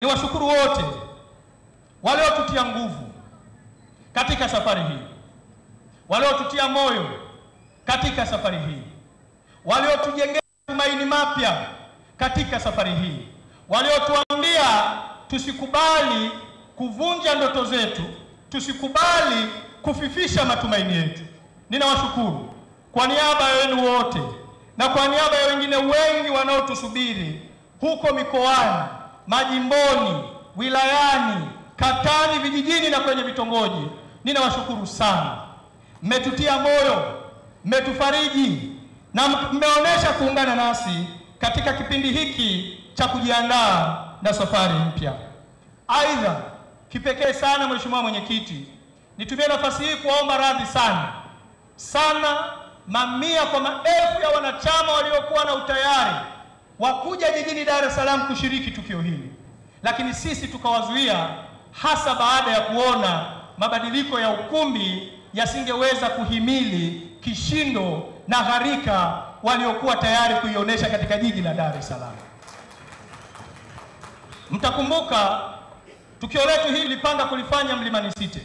Niwashukuru wote waliotutia nguvu katika safari hii, waliotutia moyo katika safari hii, waliotujengea tumaini mapya katika safari hii, waliotuambia tusikubali kuvunja ndoto zetu, tusikubali kufifisha matumaini yetu. Ninawashukuru kwa niaba yenu wote na kwa niaba ya wengine wengi wanaotusubiri huko mikoani, majimboni, wilayani, katani, vijijini na kwenye vitongoji. Ninawashukuru sana. Mmetutia moyo, mmetufariji na mmeonesha kuungana nasi katika kipindi hiki cha kujiandaa na safari mpya. Aidha, kipekee sana Mheshimiwa Mwenyekiti, nitumie nafasi hii kuomba radhi sana mamia kwa maelfu ya wanachama waliokuwa na utayari wa kuja jijini Dar es Salaam kushiriki tukio hili, lakini sisi tukawazuia, hasa baada ya kuona mabadiliko ya ukumbi yasingeweza kuhimili kishindo na gharika waliokuwa tayari kuionyesha katika jiji la Dar es Salaam. Mtakumbuka tukio letu hili lilipanga kulifanya Mlimani City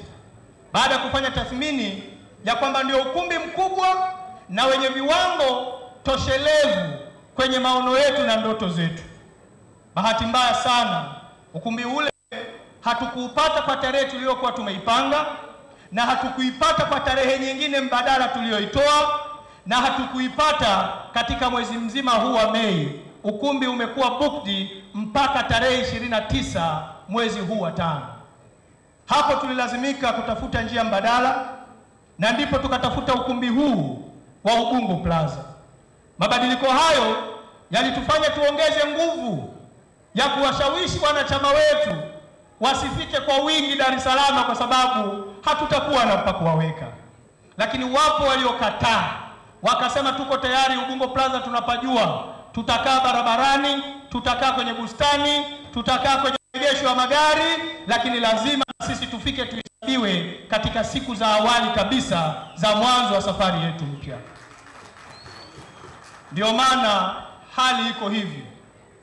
baada ya kufanya tathmini ya kwamba ndio ukumbi mkubwa na wenye viwango toshelevu kwenye maono yetu na ndoto zetu. Bahati mbaya sana, ukumbi ule hatukuupata kwa tarehe tuliyokuwa tumeipanga, na hatukuipata kwa tarehe nyingine mbadala tuliyoitoa, na hatukuipata katika mwezi mzima huu wa Mei. Ukumbi umekuwa booked mpaka tarehe 29 mwezi huu wa 5. Hapo tulilazimika kutafuta njia mbadala, na ndipo tukatafuta ukumbi huu wa Ubungo Plaza. Mabadiliko hayo yalitufanya tuongeze nguvu ya kuwashawishi wanachama wetu wasifike kwa wingi Dar es Salaam kwa sababu hatutakuwa na pa kuwaweka. Lakini wapo waliokataa, wakasema tuko tayari, Ubungo Plaza tunapajua, tutakaa barabarani, tutakaa kwenye bustani, tutakaa kwenye maegesho ya magari, lakini lazima sisi tufike tuhesabiwe katika siku za awali kabisa za mwanzo wa safari yetu mpya. Ndio maana hali iko hivi,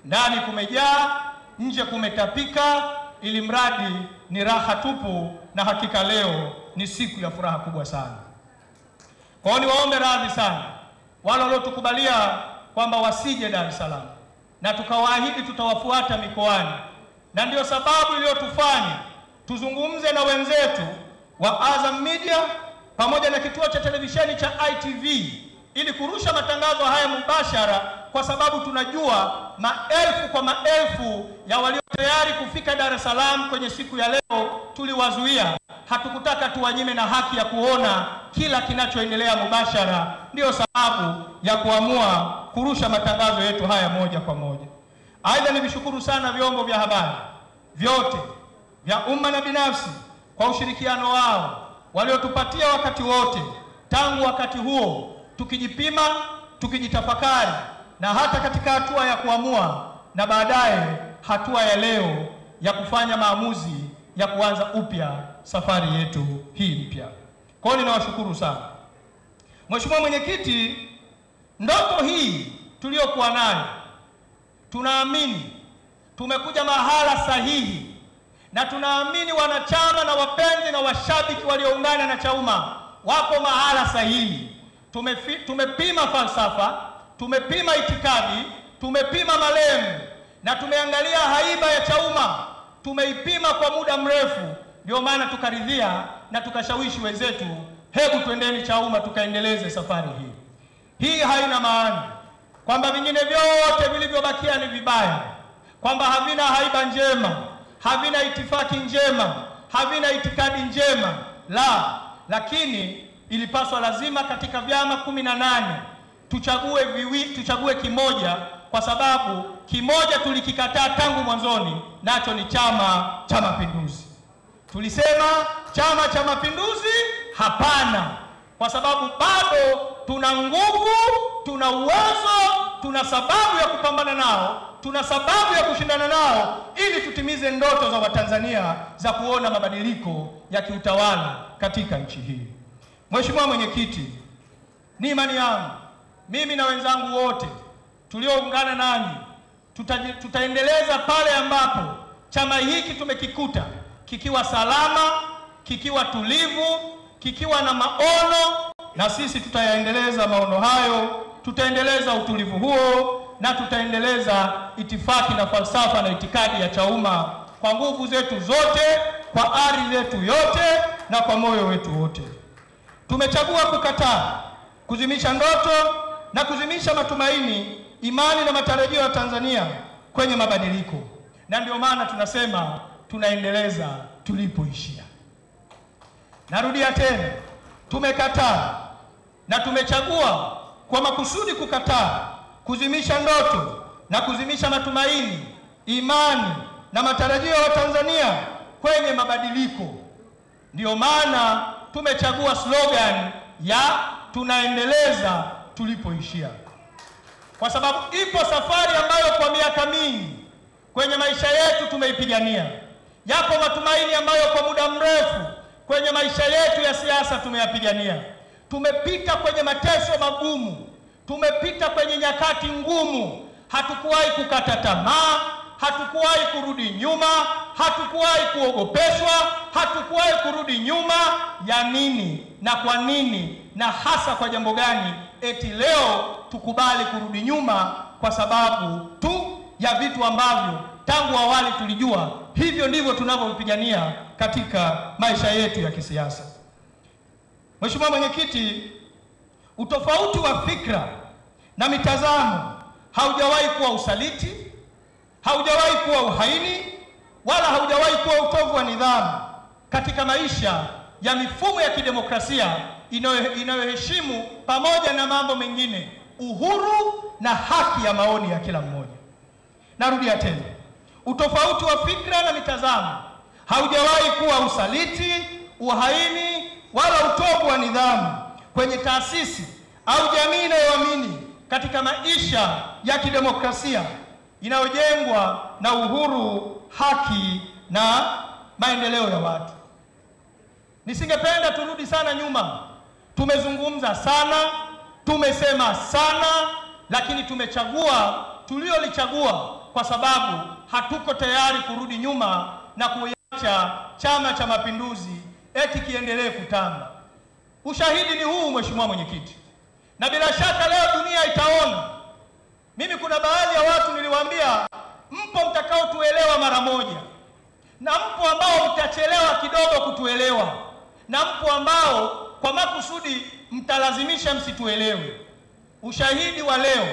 ndani kumejaa, nje kumetapika, ili mradi ni raha tupu, na hakika leo ni siku ya furaha kubwa sana. Kwa hiyo niwaombe radhi sana wale waliotukubalia kwamba wasije Dar es Salaam, na tukawaahidi tutawafuata mikoani, na ndio sababu iliyotufanya tuzungumze na wenzetu wa Azam Media pamoja na kituo cha televisheni cha ITV ili kurusha matangazo haya mubashara, kwa sababu tunajua maelfu kwa maelfu ya walio tayari kufika Dar es Salaam kwenye siku ya leo tuliwazuia. Hatukutaka tuwanyime na haki ya kuona kila kinachoendelea mubashara, ndio sababu ya kuamua kurusha matangazo yetu haya moja kwa moja. Aidha, nivishukuru sana vyombo vya habari vyote vya umma na binafsi kwa ushirikiano wao waliotupatia wakati wote tangu wakati huo tukijipima, tukijitafakari, na hata katika hatua ya kuamua, na baadaye hatua ya leo ya maamuzi ya kuanza upya safari yetu hii mpya. Kwa hiyo ninawashukuru sana. Mheshimiwa Mwenyekiti, ndoto hii tuliyokuwa nayo, tunaamini tumekuja mahala sahihi, na tunaamini wanachama na wapenzi na washabiki walioungana na Chauma wako mahala sahihi. Tumepima falsafa, tumepima itikadi, tumepima malengo, na tumeangalia haiba ya Chauma, tumeipima kwa muda mrefu. Ndio maana tukaridhia na tukashawishi wenzetu, hebu twendeni Chauma tukaendeleze safari hii. Hii haina maana kwamba vingine vyote vilivyobakia ni vibaya, kwamba havina haiba njema, havina itifaki njema, havina itikadi njema. La, lakini ilipaswa lazima katika vyama 18 tuchague kimoja, kwa sababu kimoja tulikikataa tangu mwanzoni, nacho ni Chama cha Mapinduzi. Tulisema Chama cha Mapinduzi hapana, kwa sababu bado tuna nguvu, tuna uwezo, tuna sababu ya kupambana nao, tuna sababu ya kushindana nao, ili tutimize ndoto za Watanzania za kuona mabadiliko ya kiutawala katika nchi hii. Mheshimiwa Mwenyekiti, ni imani yangu mimi na wenzangu wote tulioungana nanyi tutaendeleza pale ambapo chama hiki tumekikuta kikiwa salama, kikiwa tulivu, kikiwa na maono, na sisi tutayaendeleza maono hayo, tutaendeleza utulivu huo, na tutaendeleza itifaki na falsafa na itikadi ya Chauma kwa nguvu zetu zote, kwa ari zetu yote, na kwa moyo wetu wote. Tumechagua kukataa kuzimisha ndoto na kuzimisha matumaini, imani na matarajio ya Tanzania kwenye mabadiliko, na ndio maana tunasema tunaendeleza tulipoishia. Narudia tena, tumekataa na tumechagua kwa makusudi kukataa kuzimisha ndoto na kuzimisha matumaini, imani na matarajio ya Tanzania kwenye mabadiliko. Ndio maana tumechagua slogan ya tunaendeleza tulipoishia, kwa sababu ipo safari ambayo kwa miaka mingi kwenye maisha yetu tumeipigania. Yapo matumaini ambayo kwa muda mrefu kwenye maisha yetu ya siasa tumeyapigania. Tumepita kwenye mateso magumu, tumepita kwenye nyakati ngumu. Hatukuwahi kukata tamaa, hatukuwahi kurudi nyuma, hatukuwahi kuogopeshwa, hatukuwahi kurudi nyuma. Ya nini na kwa nini, na hasa kwa jambo gani eti leo tukubali kurudi nyuma? Kwa sababu tu ya vitu ambavyo tangu awali tulijua hivyo ndivyo tunavyopigania katika maisha yetu ya kisiasa. Mheshimiwa Mwenyekiti, utofauti wa fikra na mitazamo haujawahi kuwa usaliti, haujawahi kuwa uhaini, wala haujawahi kuwa utovu wa nidhamu katika maisha ya mifumo ya kidemokrasia inayoheshimu pamoja na mambo mengine uhuru na haki ya maoni ya kila mmoja. Narudia tena, utofauti wa fikra na mitazamo haujawahi kuwa usaliti, uhaini, wala utovu wa nidhamu kwenye taasisi au jamii inayoamini katika maisha ya kidemokrasia inayojengwa na uhuru, haki na maendeleo ya watu. Nisingependa turudi sana nyuma. Tumezungumza sana, tumesema sana, lakini tumechagua tuliolichagua kwa sababu hatuko tayari kurudi nyuma na kuacha Chama cha Mapinduzi eti kiendelee kutamba. Ushahidi ni huu, Mheshimiwa Mwenyekiti, na bila shaka leo dunia itaona. Mimi kuna baadhi ya watu niliwaambia, mpo mtakao tuelewa mara moja, na mpo ambao mtachelewa kidogo kutuelewa, na mpo ambao kwa makusudi mtalazimisha msituelewe. Ushahidi wa leo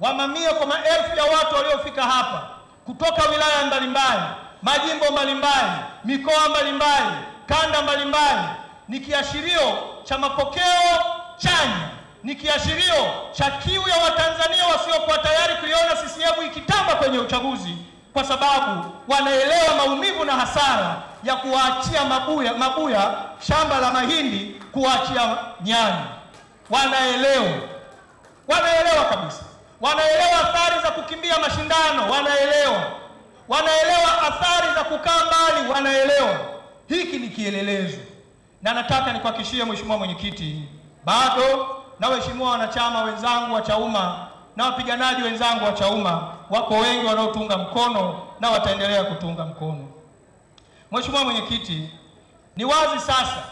wa mamia kwa maelfu ya watu waliofika hapa kutoka wilaya mbalimbali, majimbo mbalimbali, mikoa mbalimbali, kanda mbalimbali ni kiashirio cha mapokeo chanya, ni kiashirio cha kiu ya Watanzania wasiokuwa tayari kuiona CCM ikitamba kwenye uchaguzi, kwa sababu wanaelewa maumivu na hasara ya kuwaachia mabuya shamba la mahindi, kuachia nyani. Wanaelewa kabisa, wanaelewa athari za kukimbia mashindano, wanaelewa athari za kukaa mbali, wanaelewa. Hiki ni kielelezo, na nataka nikuhakikishie Mheshimiwa Mwenyekiti, bado na waheshimiwa wanachama wenzangu wa Chauma na wapiganaji wenzangu wa Chauma wako wengi wanaotunga mkono na wataendelea kutunga mkono. Mheshimiwa Mwenyekiti, ni wazi sasa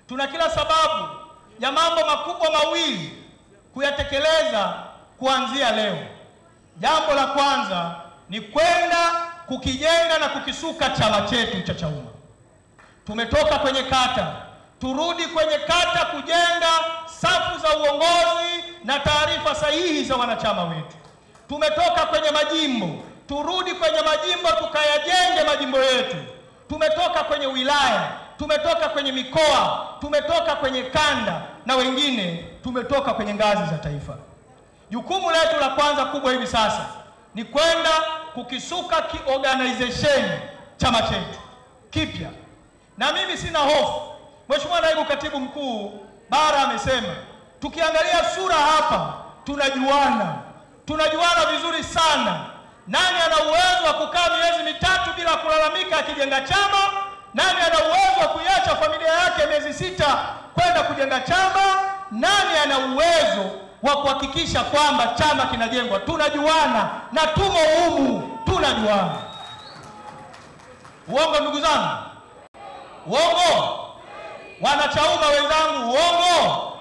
tuna kila sababu ya mambo makubwa mawili kuyatekeleza kuanzia leo. Jambo la kwanza ni kwenda kukijenga na kukisuka chama chetu cha Chauma. Tumetoka kwenye kata, turudi kwenye kata kujenga safu za uongozi na taarifa sahihi za wanachama wetu. Tumetoka kwenye majimbo, turudi kwenye majimbo tukayajenge majimbo yetu. Tumetoka kwenye wilaya, tumetoka kwenye mikoa, tumetoka kwenye kanda, na wengine tumetoka kwenye ngazi za taifa. Jukumu letu la kwanza kubwa hivi sasa ni kwenda kukisuka kiorganization chama chetu kipya. Na mimi sina hofu. Mheshimiwa Naibu Katibu Mkuu Bara amesema, tukiangalia sura hapa tunajuana vizuri sana. Nani ana uwezo wa kukaa miezi mitatu bila kulalamika akijenga chama? Nani ana uwezo wa kuiacha familia yake miezi 6 kwenda kujenga chama? Nani ana uwezo wa kuhakikisha kwamba chama kinajengwa? Tunajuana na tumo humu, tunajuana. Uongo ndugu zangu? Uongo? Wanachauma wenzangu, uongo?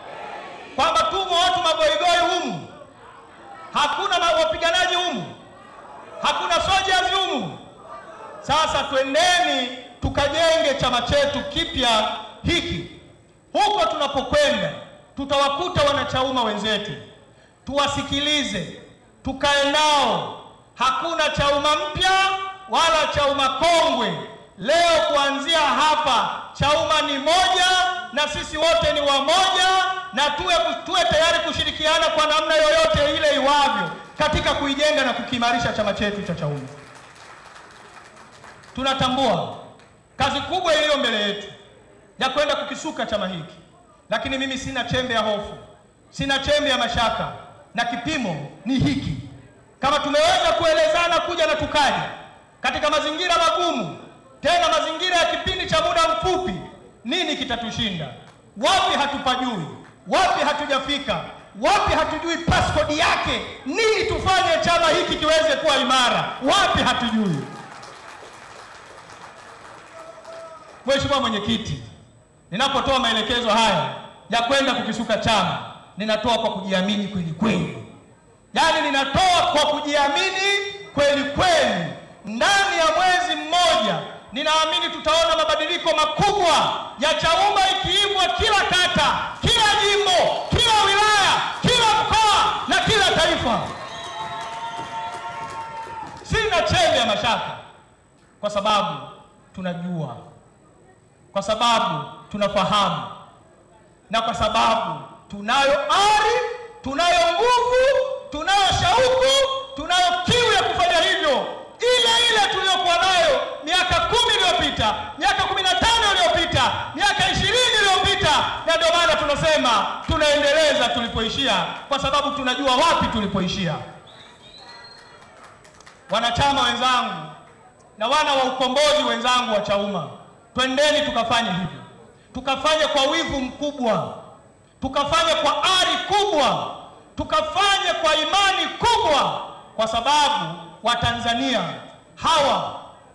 Kwamba tumo watu magoigoi humu? Hakuna wapiganaji humu? Hakuna soldiers humu? Sasa twendeni tukajenge chama chetu kipya hiki. Huko tunapokwenda tutawakuta wanachauma wenzetu, tuwasikilize, tukae nao. Hakuna chauma mpya wala chauma kongwe. Leo kuanzia hapa chauma ni moja na sisi wote ni wamoja, na tuwe tayari kushirikiana kwa namna yoyote ile iwavyo katika kuijenga na kukiimarisha chama chetu cha Chauma. Tunatambua kazi kubwa iliyo mbele yetu ya kwenda kukisuka chama hiki, lakini mimi sina chembe ya hofu, sina chembe ya mashaka, na kipimo ni hiki. Kama tumeweza kuelezana kuja na tukaja katika mazingira magumu, tena mazingira ya kipindi cha muda mfupi, nini kitatushinda? Wapi hatupajui? Wapi hatujafika? Wapi hatujui passcode yake? Nini tufanye chama hiki kiweze kuwa imara? Wapi hatujui? Mheshimiwa Mwenyekiti, ninapotoa maelekezo haya ya kwenda kukisuka chama, ninatoa kwa kujiamini kweli kweli. Yaani ninatoa kwa kujiamini kweli kweli. Ndani ya mwezi mmoja ninaamini tutaona mabadiliko makubwa ya Chauma ikiibwa kila kata, kila jimbo, kila wilaya, kila mkoa na kila taifa. Sina chembe ya mashaka, kwa sababu tunajua, kwa sababu tunafahamu, na kwa sababu tunayo ari, tunayo nguvu, tunayo shauku, tunayo kiu ya kufanya hivyo, ile tuliyokuwa nayo miaka 10 iliyopita, miaka 15 iliyopita, miaka 20 iliyopita. Na ndio maana tunasema tunaendeleza tulipoishia, kwa sababu tunajua wapi tulipoishia. Wanachama wenzangu na wana wa ukombozi wenzangu wa Chauma, twendeni tukafanye hivyo, tukafanye kwa wivu mkubwa, tukafanye kwa ari kubwa, tukafanye kwa imani kubwa, kwa sababu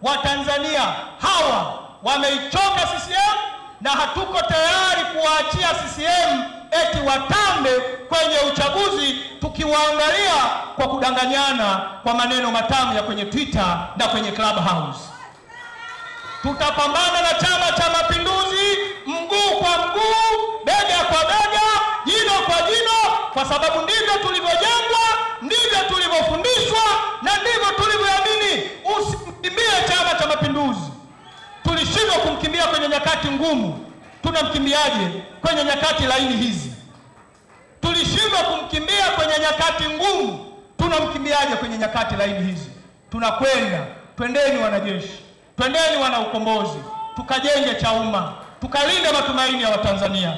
Watanzania hawa wameichoka CCM, na hatuko tayari kuwaachia CCM eti watambe kwenye uchaguzi, tukiwaangalia kwa kudanganyana kwa maneno matamu ya kwenye Twitter na kwenye Clubhouse. Tutapambana na Chama cha Mapinduzi mguu kwa mguu, bega kwa bega, jino kwa jino, kwa sababu ndivyo tulivyojengwa, ndivyo tulivyofundishwa na ndivyo tulivyoamini. Usikimbie Chama cha Mapinduzi. Tulishindwa kumkimbia kwenye nyakati ngumu, tunamkimbiaje kwenye nyakati laini hizi? Tulishindwa kumkimbia kwenye nyakati ngumu, tunamkimbiaje kwenye nyakati laini hizi? Twendeni wanajeshi, twendeni wana ukombozi, tukajenge Chauma, tukalinde matumaini ya Watanzania.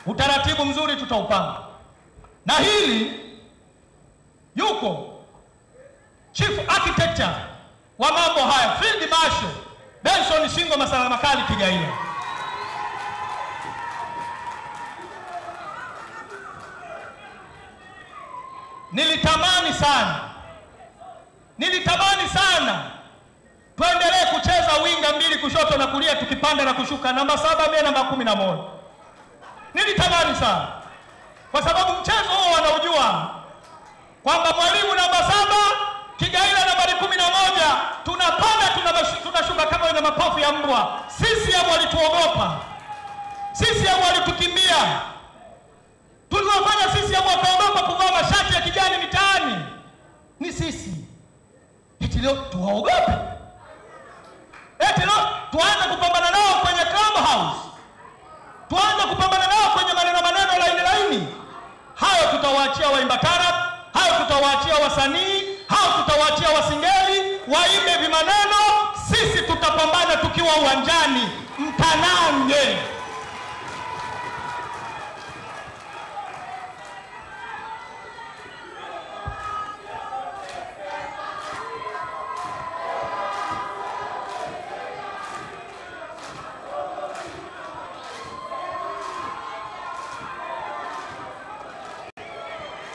Utaratibu mzuri tutaupanga, na hili yuko Chief Architect wa mambo haya, Field Marshal Benson Shingo Masala Makali Kigaila. Nilitamani sana tuendelee kucheza winga mbili kushoto na kulia, tukipanda na kushuka, namba 7 mimi namba 11. Nilitamani sana, kwa sababu mchezo huo wanaujua kwamba mwalimu namba 7, Kigaila nambari 11, tunapanda tunashuka kama wenye mapafu ya mbwa. CCM walituogopa, CCM walitukimbia. Tuliwafanya CCM wakaogopa kuvaa mashati ya kijani mitaani. Ni sisi. Eti leo tuwaogope? Eti leo tuanze kupambana nao kwenye Clubhouse? Tuanze kupambana nao kwenye maneno laini? Hayo tutawaachia waimba tarab, hayo tutawaachia wasanii, hayo tutawaachia wasingeli waimbe vimaneno. Sisi tutapambana tukiwa uwanjani, mtanange.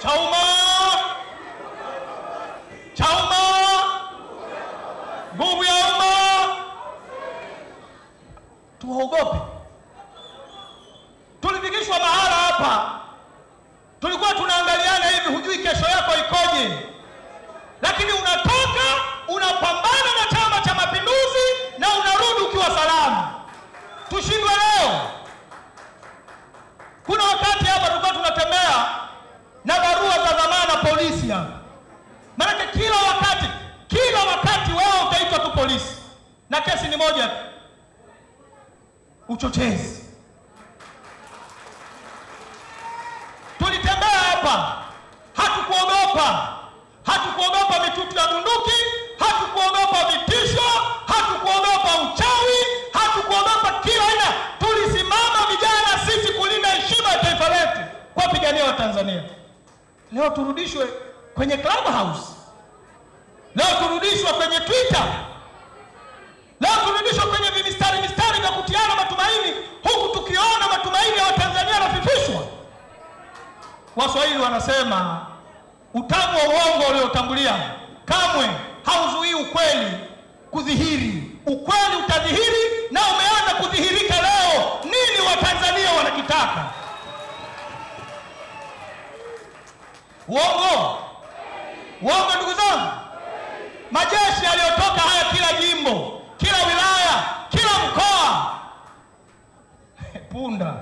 Chauma! Nguvu ya umma. Tuogope. Tulifikishwa mahala hapa, tulikuwa tunaangaliana hivi, hujui kesho yako ikoje, lakini unatoka unapambana na Chama cha Mapinduzi na unarudi ukiwa salama. Tushindwe leo? Kuna wakati hapa tulikuwa tunatembea na barua za dhamana polisi hapa. Maana kila wakati wewe utaitwa tu polisi na kesi ni moja, uchochezi. Tulitembea hapa, hatukuogopa mitutu ya bunduki, hatukuogopa vitisho, hatukuogopa uchawi, hatukuogopa kila aina. Tulisimama vijana sisi kulinda heshima ya taifa letu kwa wapigania wa Tanzania. Leo turudishwe kwenye Clubhouse, leo turudishwe kwenye Twitter, leo turudishwe kwenye mistari vya kutiana matumaini, huku tukiona matumaini ya Watanzania yanafifishwa. Waswahili wanasema utamu wa uongo uliotangulia kamwe hauzuii ukweli kudhihiri. Ukweli utadhihiri na umeanza kudhihirika leo. Nini Watanzania wanakitaka? Uongo ndugu zangu. Majeshi yaliyotoka haya kila jimbo, kila wilaya, kila mkoa punda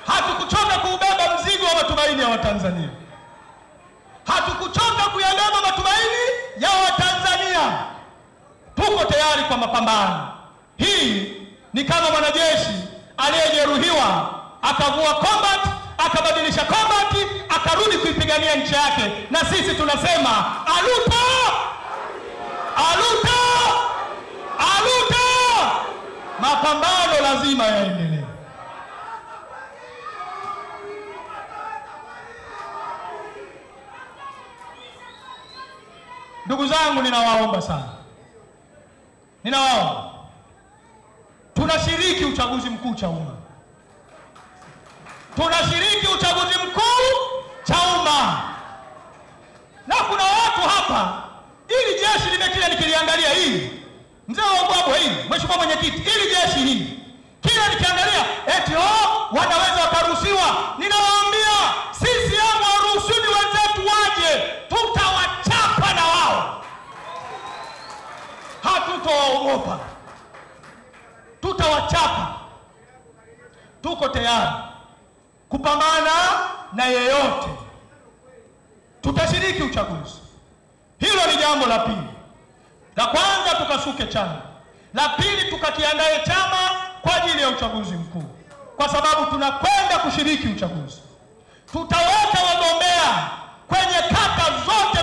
hatukuchoka kuubeba mzigo wa matumaini ya Watanzania. Hatukuchoka kuyabeba matumaini ya Watanzania. Tuko tayari kwa mapambano. Hii ni kama mwanajeshi aliyejeruhiwa akavua combat, akabadilisha combat, akarudi kuipigania nchi yake. Na sisi tunasema aluta! Aluta! Aluta! Mapambano lazima yaendelee. Ndugu zangu, ninawaomba sana. Ninawaomba. Tunashiriki uchaguzi mkuu Chauma. Tunashiriki uchaguzi mkuu Chauma. Na kuna watu hapa, ili jeshi limekile nikiliangalia hili, mzee wa Ubwabwa hili, mheshimiwa mwenyekiti, ili jeshi hili kila nikiangalia eti wanaweza wakaruhusiwa. Ninawaambia CCM waruhusuni wenzetu waje, tutawachapa na wao. Hatutowaogopa, tutawachapa. Tuko tayari kupambana na yeyote. Tutashiriki uchaguzi. Hilo ni jambo la pili. La kwanza, tukasuke chama. La pili, tukakiandae chama kwa ajili ya uchaguzi mkuu, kwa sababu tunakwenda kushiriki uchaguzi. Tutaweka wagombea kwenye kata zote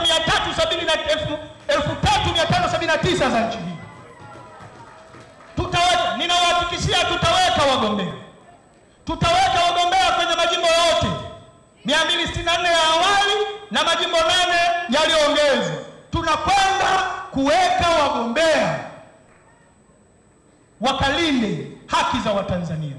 1379 za nchi hii. Tutaweka, ninawahakikishia tutaweka wagombea. Tutaweka wagombea kwenye majimbo yote 264 ya awali na majimbo 8 yaliyoongezwa. Tunakwenda kuweka wagombea wakalinde haki za Watanzania,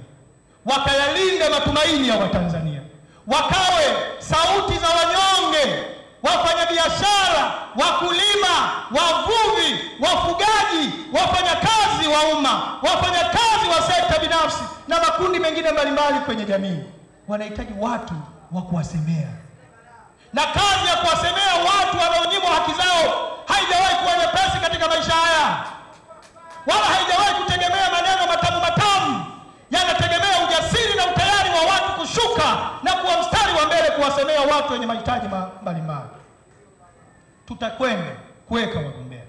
wakayalinde matumaini ya Watanzania, wakawe sauti za wanyonge, wafanyabiashara, wakulima, wavuvi, wafugaji, wafanyakazi wa umma, wafanyakazi wa sekta binafsi na makundi mengine mbalimbali kwenye jamii. Wanahitaji watu wa kuwasemea, na kazi ya kuwasemea watu wanaonyimwa haki zao haijawahi kuwa nyepesi katika maisha haya, wala haijawahi kutegemea maneno matamu. Yanategemea ujasiri na utayari wa watu kushuka na kuwa mstari wa mbele kuwasemea watu wenye mahitaji mbalimbali. Tutakwenda kuweka wagombea,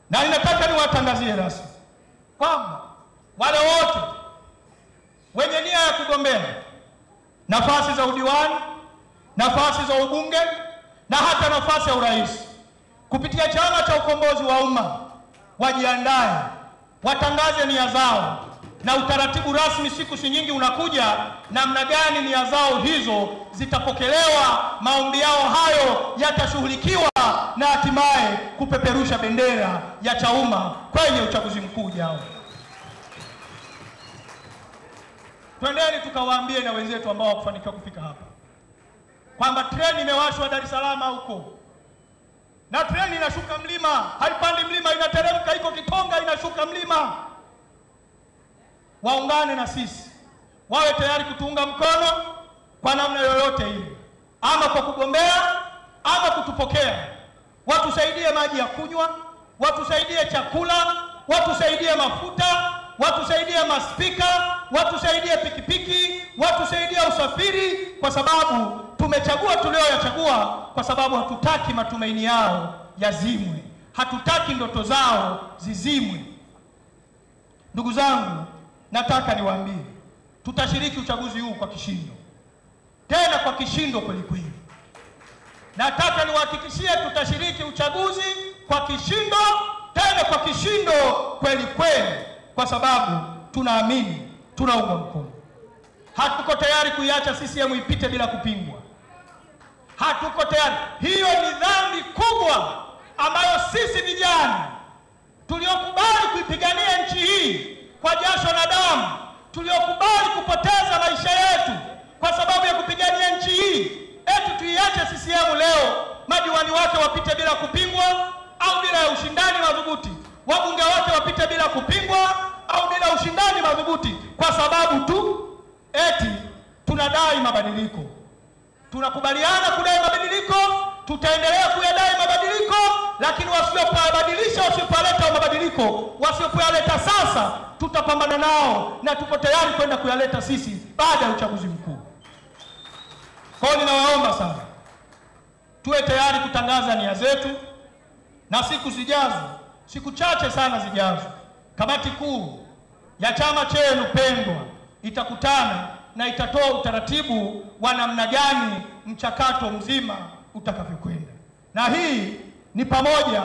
na ninataka niwatangazie rasmi kwamba wale wote wenye nia ya kugombea nafasi za udiwani, nafasi za ubunge na hata nafasi ya urais kupitia Chama cha Ukombozi wa Umma wajiandae, watangaze nia zao, na utaratibu rasmi siku si nyingi unakuja namna gani nia zao hizo zitapokelewa, maombi yao hayo yatashughulikiwa na hatimaye kupeperusha bendera ya Chauma kwenye uchaguzi mkuu ujao. Twendeni tukawaambie na wenzetu ambao hawakufanikiwa kufika hapa kwamba treni imewashwa Dar es Salaam huko, na treni inashuka mlima, haipandi mlima, inateremka, iko Kitonga, inashuka mlima. Waungane na sisi, wawe tayari kutuunga mkono kwa namna yoyote ile, ama kwa kugombea ama kutupokea. Watusaidie maji ya kunywa, watusaidie chakula, watusaidie mafuta, watusaidie maspika, watusaidie pikipiki, watusaidie usafiri, kwa sababu tumechagua tulioyachagua, kwa sababu hatutaki matumaini yao yazimwe, hatutaki ndoto zao zizimwe. Ndugu zangu, nataka niwaambie, tutashiriki uchaguzi huu kwa kishindo, tena kwa kishindo kweli kweli. Nataka niwahakikishie tutashiriki uchaguzi kwa kishindo, tena kwa kishindo kweli kweli, kwa sababu tunaamini, tunaunga mkono. Hatuko tayari kuiacha CCM ipite bila kupingwa. Hatuko tayari. Hiyo ni dhambi kubwa ambayo sisi vijana tuliokubali kuipigania nchi hii kwa jasho na damu, tuliokubali kupoteza maisha yetu kwa sababu ya kupigania nchi hii, eti tuiache CCM leo madiwani wake wapite bila kupingwa au bila ya ushindani madhubuti, wabunge wake wapite bila kupingwa au bila ushindani madhubuti, kwa sababu tu eti tunadai mabadiliko. Tunakubaliana kudai mabadiliko, tutaendelea kuyadai mabadiliko, lakini wasipobadilisha, wasipoleta mabadiliko, wasipoleta sasa, tutapambana nao na tuko tayari kwenda kuyaleta sisi baada ya uchaguzi mkuu. Kwa hiyo ninawaomba sana tuwe tayari kutangaza nia zetu, na siku zijazo, siku chache sana zijazo, kamati kuu ya chama chenu pendwa itakutana na itatoa utaratibu wa namna gani mchakato mzima utakavyokwenda, na hii ni pamoja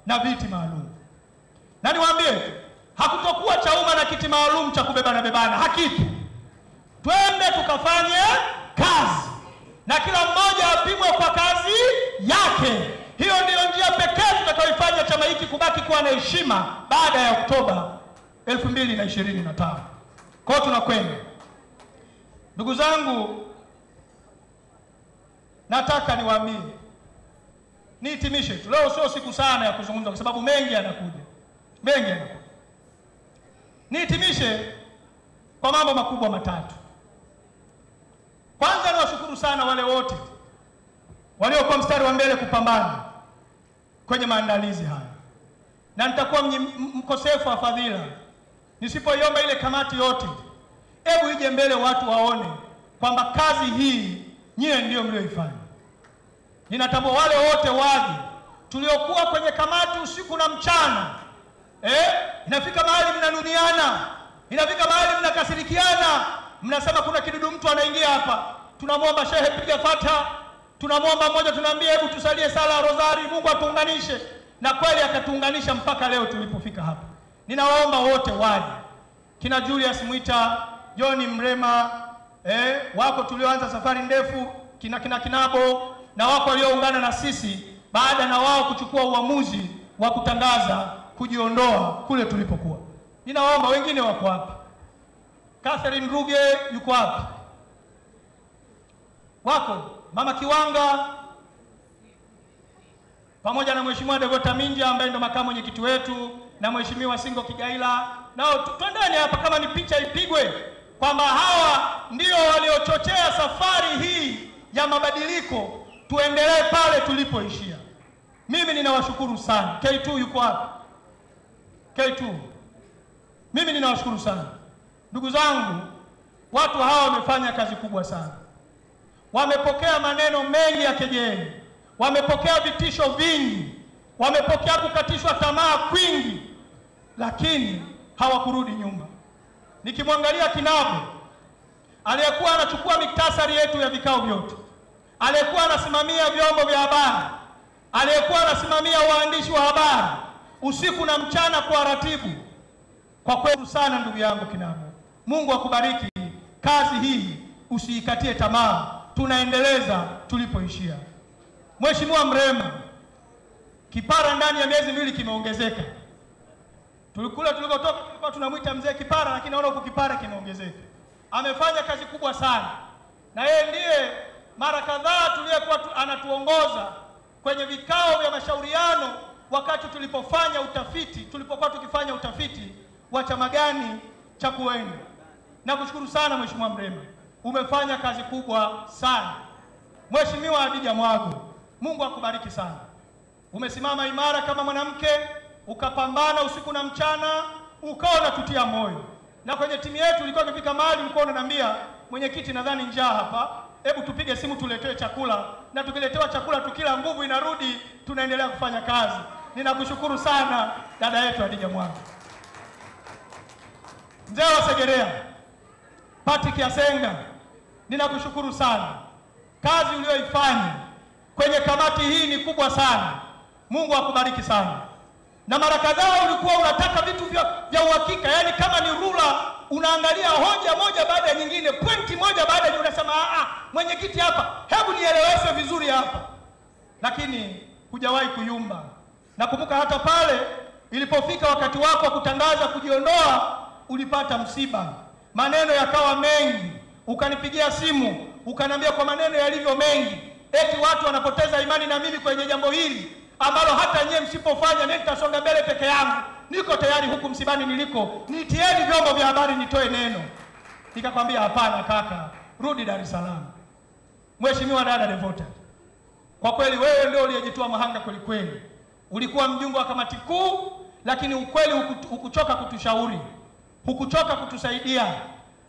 na viti maalum. Na niwaambie, hakutokuwa chauma na kiti maalum cha kubebana bebana, hakipo. Twende tukafanye kazi na kila mmoja apimwe kwa kazi yake. Hiyo ndiyo njia pekee tutakayoifanya chama hiki kubaki kuwa na heshima baada ya Oktoba 2025. Kwa tunakwenda. Ndugu zangu, nataka niwaambie, nihitimishe tu. Leo sio siku sana ya kuzungumza kwa sababu mengi yanakuja. Nihitimishe kwa mambo makubwa matatu. Kwanza niwashukuru sana wale wote waliokuwa mstari wa mbele kupambana kwenye maandalizi haya. Na nitakuwa mkosefu wa fadhila nisipoiomba ile kamati yote, hebu ije mbele watu waone kwamba kazi hii nyie ndio mlioifanya. Ninatambua wale wote waje tuliokuwa kwenye kamati usiku na mchana. Inafika mahali mnanuniana, inafika mahali mnakasirikiana, mnasema kuna kidudu mtu anaingia hapa. Tunamwomba shehe piga Fatiha, tunamwomba mmoja, tunaambia hebu tusalie sala rozari, Mungu atuunganishe, na kweli akatuunganisha mpaka leo tulipofika hapa. Ninawaomba wote waje. Kina Julius Mwita, John Mrema, wako tulioanza safari ndefu, kina Kinabo, na wako walioungana na sisi baada na wao kuchukua uamuzi wa kutangaza kujiondoa kule tulipokuwa. Ninawaomba, wengine wako wapi? Catherine Ruge yuko wapi? Wako Mama Kiwanga pamoja na Mheshimiwa Devota Minja ambaye ndo makamu mwenyekiti wetu, na Mheshimiwa Singo Kigaila. Nao twendeni hapa, kama ni picha ipigwe kwamba hawa ndio waliochochea safari hii ya mabadiliko, tuendelee pale tulipoishia. Mimi ninawashukuru sana. K2 yuko wapi? K2. Mimi ninawashukuru sana. Ndugu zangu, watu hawa wamefanya kazi kubwa sana. Wamepokea maneno mengi ya kejeli, wamepokea vitisho vingi, wamepokea kukatishwa tamaa kwingi, lakini hawakurudi nyuma. Nikimwangalia Kinabo aliyekuwa anachukua miktasari yetu ya vikao vyote, aliyekuwa anasimamia vyombo vya habari, aliyekuwa anasimamia waandishi wa habari usiku na mchana kwa ratibu, kwa kweli sana ndugu yangu Kinabo, Mungu akubariki. Kazi hii usiikatie tamaa, tunaendeleza tulipoishia. Mheshimiwa Mrema, kipara ndani ya miezi miwili kimeongezeka. Tulikotoka tulikuwa tunamuita mzee kipara, lakini naona huko kipara kimeongezeka. Amefanya kazi kubwa sana, na yeye ndiye mara kadhaa tuliyekuwa anatuongoza kwenye vikao vya mashauriano wakati tulipokuwa tukifanya utafiti wa chama gani cha kuenda. Nakushukuru sana Mheshimiwa Mrema, umefanya kazi kubwa sana. Mheshimiwa Hadija Mwago, Mungu akubariki sana. Umesimama imara kama mwanamke, ukapambana usiku na mchana, ukawa unatutia moyo. Na kwenye timu yetu ilikuwa ikifika mahali ulikuwa unaniambia, mwenyekiti, nadhani njaa hapa, hebu tupige simu tuletewe chakula, na tukiletewa chakula tukila nguvu inarudi, tunaendelea kufanya kazi. Ninakushukuru sana dada yetu Hadija Mwago. Mzee wa Segerea, Patrick Yasenga, ninakushukuru sana. Kazi uliyoifanya kwenye kamati hii ni kubwa sana. Mungu akubariki sana. Na mara kadhaa ulikuwa unataka vitu vya uhakika, yani kama ni rula unaangalia hoja moja baada ya nyingine, pointi moja baada ya unasema mwenyekiti hapa, hebu nieleweshe vizuri hapa. Lakini hujawahi kuyumba. Nakumbuka hata pale ilipofika wakati wako wa kutangaza kujiondoa, ulipata msiba. Maneno yakawa mengi, ukanipigia simu, ukaniambia kwa maneno yalivyo mengi, eti watu wanapoteza imani na mimi kwenye jambo hili ambalo hata nyie msipofanya mimi nitasonga mbele peke yangu. Niko tayari huku msibani niliko, nitieni vyombo vya habari nitoe neno. Nikakwambia hapana kaka, rudi Dar es Salaam. Mheshimiwa dada Devota, kwa kweli wewe ndio uliyejitoa mahanga kweli kweli. Ulikuwa mjumbe wa kamati kuu, lakini ukweli hukuchoka kutushauri, hukuchoka kutusaidia.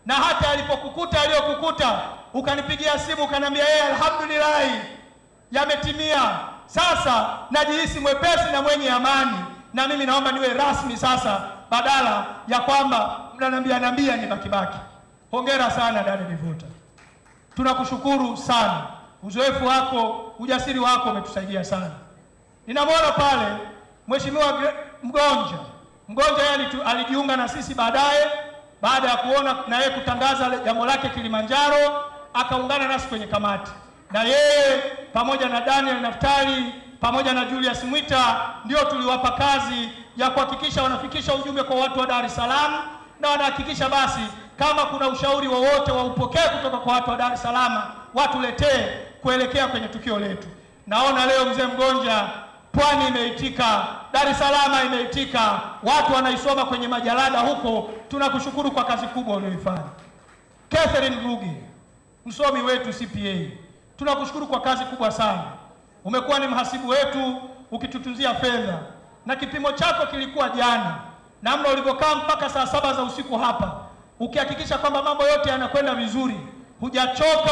Na hata alipokukuta aliyokukuta, ukanipigia simu ukaniambia alhamdulillah yametimia. Sasa najihisi mwepesi na mwenye amani, na mimi naomba niwe rasmi sasa badala ya kwamba mnaniambia ni bakibaki. Hongera sana dada Devota. Tunakushukuru sana. Uzoefu wako, ujasiri wako umetusaidia sana. Ninamwona pale Mheshimiwa Mgonja alijiunga na sisi baada ya kuona na yeye kutangaza jambo lake Kilimanjaro, akaungana nasi kwenye kamati. Na yeye pamoja na Daniel Naftali pamoja na Julius Mwita ndio tuliwapa kazi ya kuhakikisha wanafikisha ujumbe kwa watu wa Dar es Salaam, na wanahakikisha basi kama kuna ushauri wowote wa upokee kutoka kwa watu wa Dar es Salaam watuletee kuelekea kwenye tukio letu. Naona leo mzee Mgonja, Pwani imeitika, Dar es Salaam imeitika, watu wanaisoma kwenye majalada huko. Tunakushukuru kwa kazi kubwa uliyoifanya. Catherine Ruge, msomi wetu CPA, tunakushukuru kwa kazi kubwa sana. Umekuwa ni mhasibu wetu ukitutunzia fedha, na kipimo chako kilikuwa jana, namna ulivyokaa mpaka saa 7 za usiku hapa ukihakikisha kwamba mambo yote yanakwenda vizuri. Hujachoka,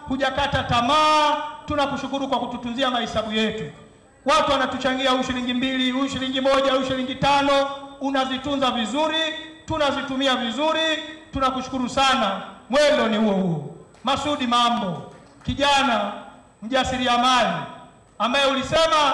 hujakata tamaa. Tunakushukuru kwa kututunzia mahesabu yetu. Watu wanatuchangia shilingi 2, shilingi 1, shilingi 5, unazitunza vizuri, tunazitumia vizuri. Tunakushukuru sana. Mwendo ni huo. Masudi Mambo, kijana mjasiriamali ambaye ulisema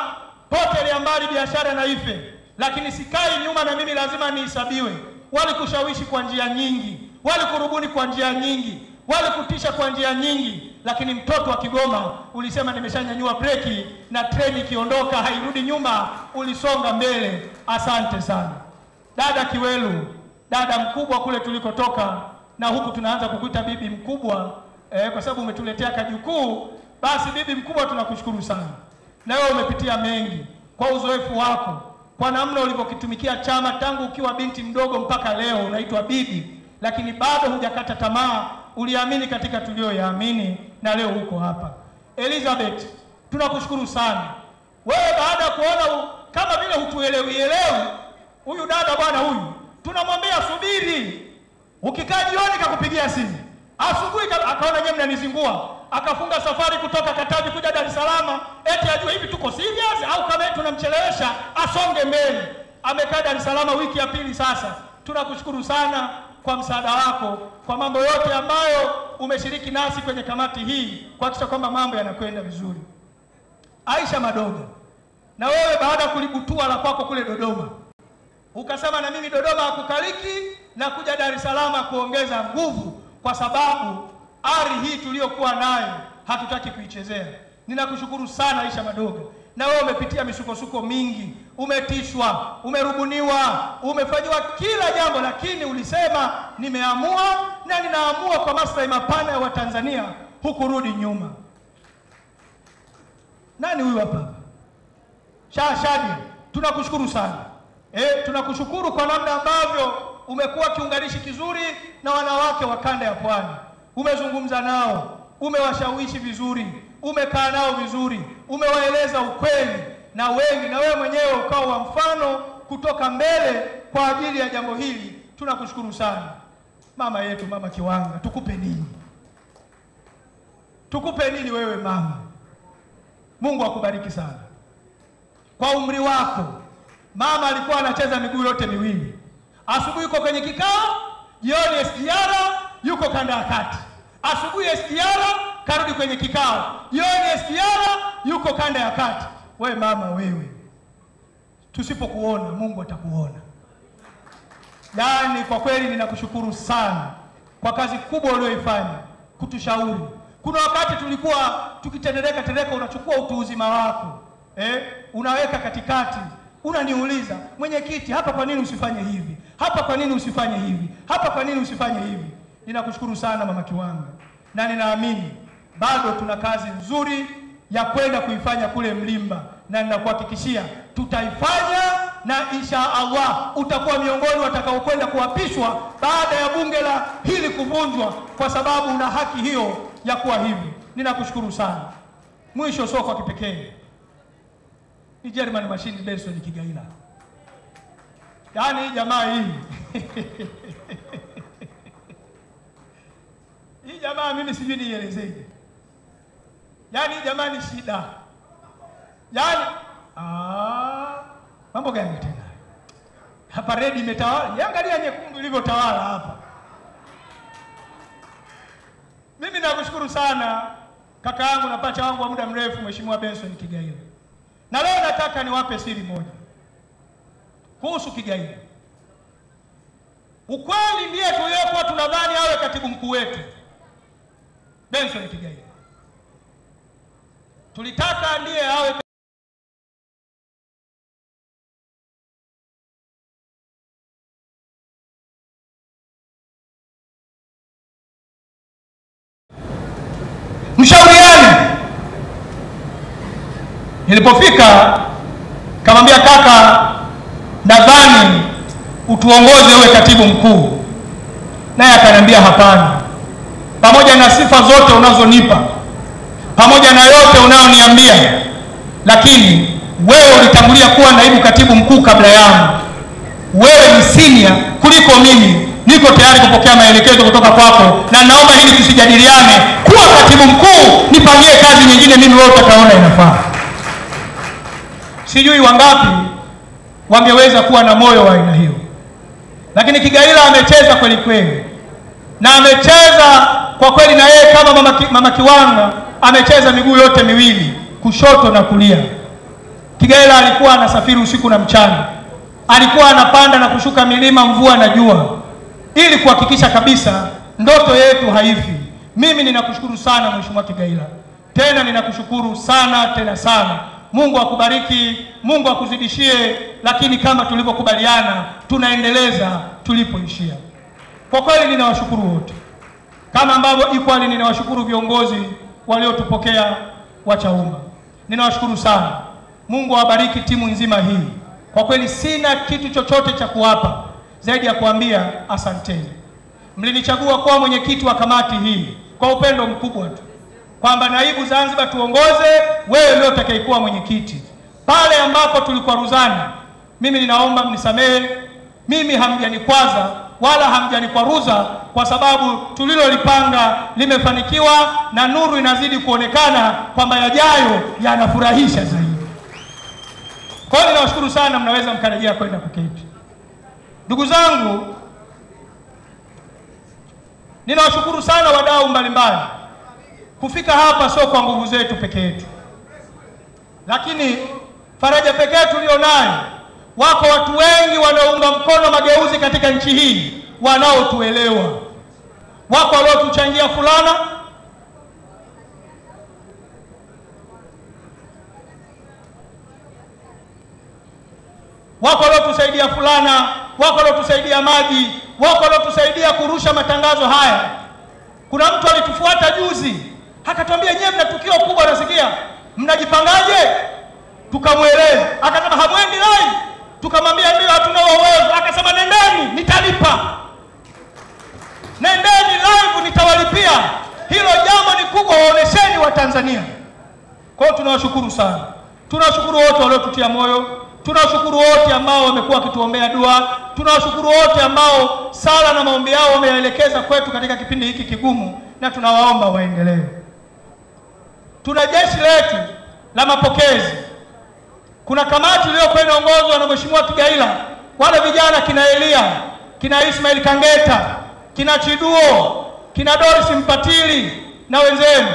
pote ya mbali biashara na ife, lakini sikai nyuma na mimi lazima nihesabiwe. Walikushawishi kwa njia nyingi, walikurubuni kwa njia nyingi, walikutisha kwa njia nyingi, lakini mtoto wa Kigoma ulisema nimeshanyanyua breki na treni ikiondoka hairudi nyuma, ulisonga mbele. Asante sana. Dada Kiwelu, dada mkubwa kule tulikotoka, na huku tunaanza kukuita bibi mkubwa kwa sababu umetuletea kajukuu. Basi bibi mkubwa, tunakushukuru sana. Na wewe umepitia mengi kwa uzoefu wako, kwa namna ulivyokitumikia chama tangu ukiwa binti mdogo mpaka leo unaitwa bibi, lakini bado hujakata tamaa. Uliamini katika tulioyaamini na leo uko hapa. Elizabeth, tunakushukuru sana. Wewe baada ya kuona kama vile hutuelewi huyu dada bwana huyu, tunamwambia subiri. Ukikaa jioni kakupigia simu, asubuhi akaona nyinyi mnanizingua, akafunga safari kutoka Katavi kuja Dar es Salaam, eti ajue hivi tuko serious au kama tunamchelewesha asonge mbele. Amekaa Dar es Salaam wiki ya pili sasa. Tunakushukuru sana kwa msaada wako, kwa mambo yote ambayo umeshiriki nasi kwenye kamati hii kuhakikisha kwamba mambo yanakwenda vizuri. Aisha Madoga, na wewe baada ya kulibutua la kwako kule Dodoma, ukasema na mimi Dodoma hakukaliki na kuja Dar es Salaam kuongeza nguvu, kwa sababu ari hii tuliyokuwa nayo hatutaki kuichezea. Ninakushukuru sana Aisha Madoga. Na wewe umepitia misukosuko mingi, umetishwa, umerubuniwa, umefanywa kila jambo, lakini ulisema nimeamua na ninaamua kwa maslahi mapana ya Watanzania, hukurudi nyuma. Nani huyu hapa? Shadi, tunakushukuru sana. Tunakushukuru kwa namna ambavyo umekuwa kiunganishi kizuri na wanawake wa kanda ya Pwani. Umezungumza nao, umewashawishi vizuri, umekaa nao vizuri, umewaeleza ukweli na wengi, na wewe mwenyewe ukao wa mfano kutoka mbele kwa ajili ya jambo hili. Tunakushukuru sana. Mama yetu, Mama Kiwanga, tukupe nini? Tukupe nini wewe mama? Mungu akubariki sana. Kwa umri wako, mama alikuwa anacheza miguu yote miwili. Asubuhi yuko kwenye kikao, jioni SGR yuko kanda ya kati. Asubuhi SGR karudi kwenye kikao, jioni SGR yuko kanda ya kati. Wewe mama, wewe tusipokuona Mungu atakuona. Yaani kwa kweli ninakushukuru sana kwa kazi kubwa uliyoifanya kutushauri. Kuna wakati tulikuwa tukitendereka, unachukua utu uzima wako, unaweka katikati, unaniuliza, mwenyekiti, hapa kwa nini usifanye hivi? Hapa kwa nini usifanye hivi? Hapa kwa nini usifanye hivi? Ninakushukuru sana Mama Kiwanga, na ninaamini bado tuna kazi nzuri ya kwenda kuifanya kule Mlimba, na ninakuhakikishia tutaifanya, na insha Allah utakuwa miongoni watakaokwenda kuapishwa baada ya bunge la hili kuvunjwa, kwa sababu una haki hiyo ya kuwa hivi. Ninakushukuru sana. Mwisho sio kwa kipekee, ni German Machine Benson Kigaila. Yaani jamaa hii hii jamaa mimi sijui nielezeje. Yaani jamaa ni shida. Yaani mambo gani tena? Hapa red imetawala. Angalia nyekundu ilivyotawala hapa. Mimi nakushukuru sana kaka yangu na pacha wangu wa muda mrefu, Mheshimiwa Benson Kigaila. Na leo nataka niwape siri moja kuhusu Kigaila. Ukweli ndiye tuliokuwa tunadhani awe katibu mkuu wetu Benson Kigaila. Tulitaka ndiye awe mshauriane. Nilipofika kamwambia, kaka, nadhani utuongoze uwe katibu mkuu. Naye akaniambia hapana, pamoja na sifa zote unazonipa, pamoja na yote unayoniambia, lakini wewe ulitangulia kuwa naibu katibu mkuu kabla yangu. Wewe ni senior kuliko mimi. Niko tayari kupokea maelekezo kutoka kwako, na naomba hili tusijadiliane. Kuwa katibu mkuu, nipangie kazi nyingine mimi, wewe utakaona inafaa. Sijui wangapi wangeweza kuwa na moyo wa aina hiyo, lakini Kigaila amecheza kweli kweli, na amecheza kwa kweli, na yeye kama mama Kiwanga amecheza miguu yote miwili, kushoto na kulia. Kigaila alikuwa anasafiri usiku na mchana, alikuwa anapanda na kushuka milima mvua na jua, ili kuhakikisha kabisa ndoto yetu haifi. Mimi ninakushukuru sana Mheshimiwa Kigaila, tena ninakushukuru sana tena sana. Mungu akubariki, Mungu akuzidishie, lakini kama tulivyokubaliana tunaendeleza tulipoishia. Kwa kweli ninawashukuru wote, kama ambavyo equally ninawashukuru viongozi waliotupokea wa Chauma. Ninawashukuru sana. Mungu awabariki timu nzima hii. Kwa kweli sina kitu chochote cha kuwapa zaidi ya kuambia asanteni. Mlinichagua kuwa mwenyekiti wa kamati hii kwa upendo mkubwa tu, kwamba naibu Zanzibar tuongoze, wewe ndio utakayekuwa mwenyekiti. Pale ambapo tulikwaruzana, mimi ninaomba mnisamehe. Mimi hamjanikwaza wala hamjanikwaruza, kwa sababu tulilolipanga limefanikiwa, na nuru inazidi kuonekana kwamba yajayo yanafurahisha zaidi. Kwa hiyo ninawashukuru sana, mnaweza mkarejea kwenda kuketi. Ndugu zangu, ninawashukuru sana wadau mbalimbali. Kufika hapa sio kwa nguvu zetu peke yetu, lakini faraja pekee tulionayo, wako watu wengi wanaounga mkono mageuzi katika nchi hii, wanaotuelewa. Wako waliotuchangia fulana, wako waliotusaidia fulana, wako waliotusaidia maji, wako waliotusaidia kurusha matangazo haya. Kuna mtu alitufuata juzi akatuambia, nyewe mna tukio kubwa, nasikia mnajipangaje? Tukamweleza, akasema hamwendi live. Tukamwambia ndio, hatuna uwezo. Akasema nendeni, nitalipa. Nendeni live, nitawalipia. Hilo jambo ni kubwa, waonesheni wa Tanzania. Kwa hiyo tunawashukuru sana. Tunawashukuru wote waliotutia moyo. Tunawashukuru wote ambao wamekuwa wakituombea dua. Tunawashukuru wote ambao sala na maombi yao wameelekeza kwetu katika kipindi hiki kigumu, na tunawaomba waendelee. Tuna jeshi letu la mapokezi. Kuna kamati iliyokuwa inaongozwa na Mheshimiwa Kigaila. Wale vijana kina Elia, kina Ismail Kangeta, kina Chiduo, kina Doris Mpatili na wenzenu.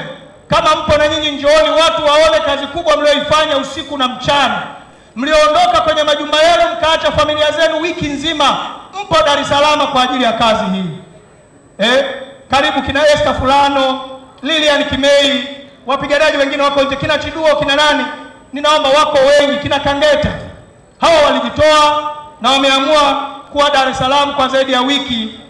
Kama mpo na nyinyi njooni, watu waone kazi kubwa mlioifanya usiku na mchana. Mliondoka kwenye majumba yenu mkaacha familia zenu wiki nzima, mpo Dar es Salaam kwa ajili ya kazi hii. Karibu kina Esther Fulano, Lilian Kimei, wapiganaji wengine wako nje, kina Chiduo, kina nani, ninaomba wako wengi, kina Kangeta. Hawa walijitoa na wameamua kuwa Dar es Salaam kwa zaidi ya wiki.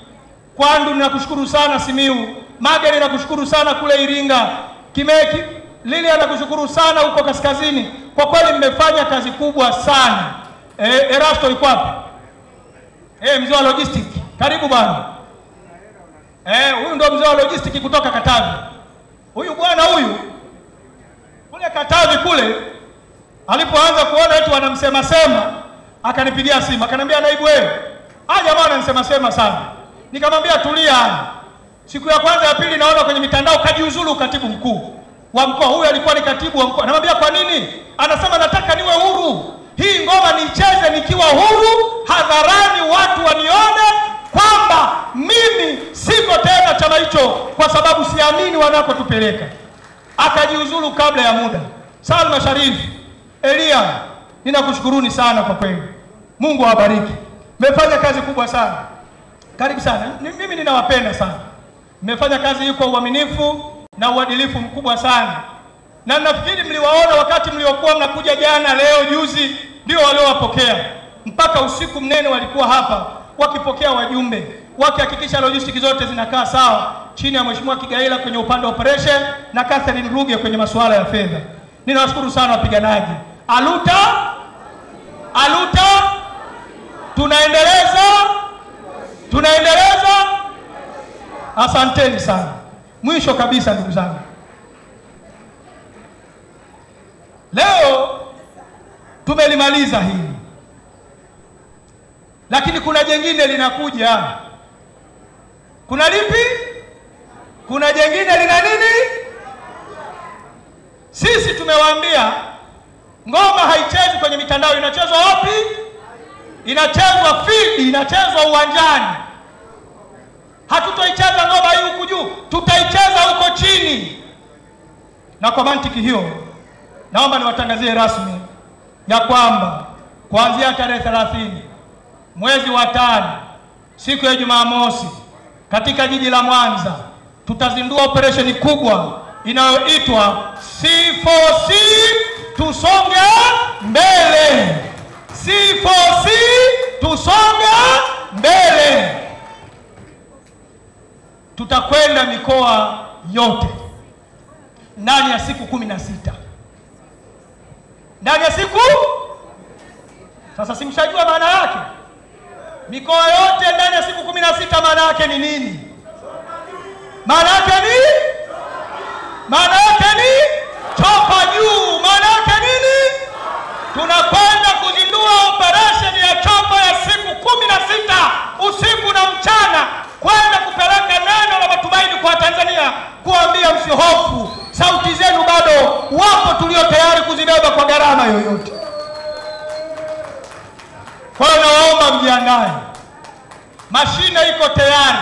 Kwandu ninakushukuru sana Simiu, Mageni nakushukuru sana kule Iringa, Kimeki, Lilian nakushukuru sana huko kaskazini. Kwa kweli mmefanya kazi kubwa sana. Erasto yuko wapi? Mzee wa logistic. Karibu bwana. Huyu ndio mzee wa logistic kutoka Katavi. Huyu bwana huyu kule Katavi kule alipoanza kuona eti wanamsema sema, akanipigia simu, akaniambia naibu wewe, jamaa anasema sema sana. Nikamwambia tulia. Siku ya kwanza ya pili naona kwenye mitandao kajiuzulu katibu mkuu wa mkoa. Huyu alikuwa ni katibu wa mkoa. Namwambia kwa nini? Anasema nataka niwe huru. Hii ngoma nicheze nikiwa huru, hadharani watu wanione kwamba mimi siko tena chama hicho, kwa sababu siamini wanakotupeleka. Akajiuzulu kabla ya muda. Salma Sharif, Elia, ninakushukuruni sana kwa kweli. Mungu awabariki. Mmefanya kazi kubwa sana. Karibu sana. Mimi ninawapenda sana. Mmefanya kazi hii kwa uaminifu na uadilifu mkubwa sana. Na nafikiri mliwaona wakati mliokuwa mnakuja jana, leo, juzi, ndio waliowapokea. Mpaka usiku mnene walikuwa hapa wakipokea wajumbe, wakihakikisha logistics zote zinakaa sawa chini ya Mheshimiwa Kigaila kwenye upande wa operation na Catherine Ruge kwenye masuala ya fedha. Ninawashukuru sana wapiganaji. Aluta tunaendeleza. Asanteni sana. Mwisho kabisa ndugu zangu, leo tumelimaliza hili, lakini kuna jengine linakuja. Kuna lipi? Kuna jengine lina nini? Sisi tumewaambia ngoma haichezwi kwenye mitandao. Inachezwa wapi? Inachezwa field, inachezwa uwanjani. Hatutoicheza ngoma hii huku juu, tutaicheza huko chini. Na kwa mantiki hiyo, naomba niwatangazie rasmi ya kwamba kuanzia tarehe 30 mwezi wa 5 siku ya Jumamosi, katika jiji la Mwanza tutazindua operation kubwa inayoitwa C4C tusonge mbele. C4C tusonge mbele. Tutakwenda mikoa yote ndani ya siku 16. Ndani ya siku. Sasa simshajua maana yake. Mikoa yote ndani ya siku 16 maana yake ni nini? Maana yake ni chopa juu. Maana yake nini? Tunakwenda kuzindua operation ya chopa ya siku 16 usiku na mchana, kwenda kupeleka neno la matumaini kwa Tanzania, kuambia msihofu, sauti zenu bado wapo tulio tayari kuzibeba kwa gharama yoyote. Kwa hiyo naomba mjiandae. Mashine iko tayari.